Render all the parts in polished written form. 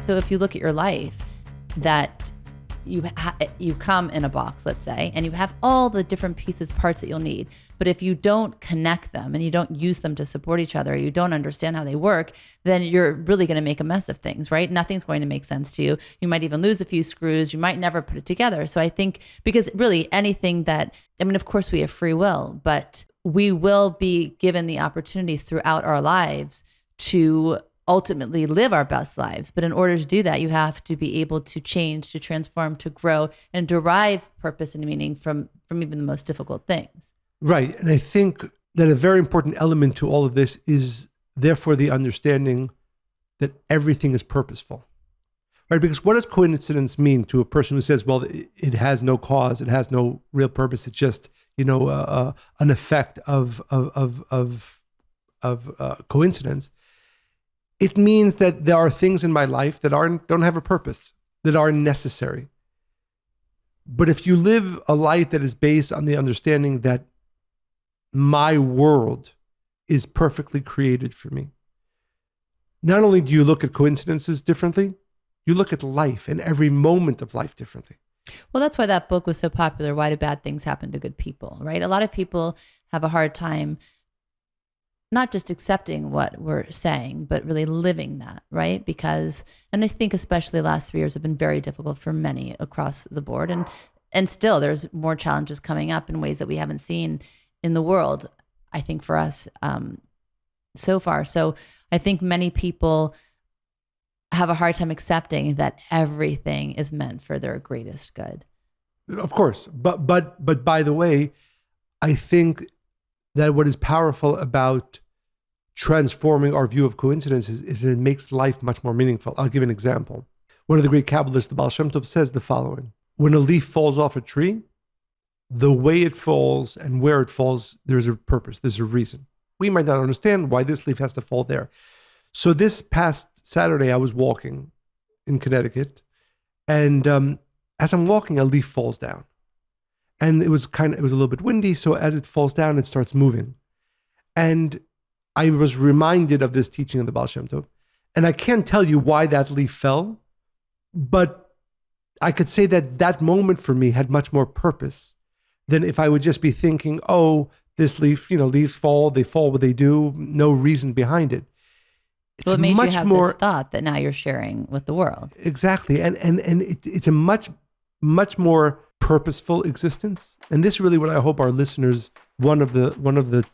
So if you look at your life, that you come in a box, let's say, and you have all the different pieces, parts that you'll need. But if you don't connect them and you don't use them to support each other, you don't understand how they work, then you're really going to make a mess of things, right? Nothing's going to make sense to you. You might even lose a few screws. You might never put it together. So I think, because really anything that, I mean, of course we have free will, but we will be given the opportunities throughout our lives to ultimately live our best lives. But in order to do that, you have to be able to change, to transform, to grow, and derive purpose and meaning from even the most difficult things. Right. And I think that a very important element to all of this is therefore the understanding that everything is purposeful. Right? Because what does coincidence mean to a person who says, well, it has no cause, it has no real purpose, it's just, an effect of coincidence? It means that there are things in my life that don't have a purpose, that are necessary. But if you live a life that is based on the understanding that my world is perfectly created for me, not only do you look at coincidences differently, you look at life and every moment of life differently. Well, that's why that book was so popular. Why do bad things happen to good people, right? A lot of people have a hard time not just accepting what we're saying, but really living that, right? Because, and I think especially the last 3 years have been very difficult for many across the board. And still there's more challenges coming up in ways that we haven't seen in the world, I think, for us so far. So I think many people have a hard time accepting that everything is meant for their greatest good. Of course. But by the way, I think that what is powerful about transforming our view of coincidences is that it makes life much more meaningful. I'll give an example. One of the great Kabbalists, the Baal Shem Tov, says the following: when a leaf falls off a tree, the way it falls and where it falls, there's a purpose, there's a reason. We might not understand why this leaf has to fall there. So this past Saturday, I was walking in Connecticut, and as I'm walking, a leaf falls down. And it was a little bit windy, so as it falls down, it starts moving. And I was reminded of this teaching of the Baal Shem Tov. And I can't tell you why that leaf fell, but I could say that that moment for me had much more purpose than if I would just be thinking, oh, this leaf, leaves fall, they fall what they do, no reason behind it. It's well, it made you have this thought that now you're sharing with the world. Exactly. And it's a much more purposeful existence. And this is really what I hope our listeners, one of the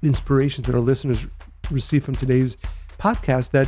inspirations that our listeners receive from today's podcast, that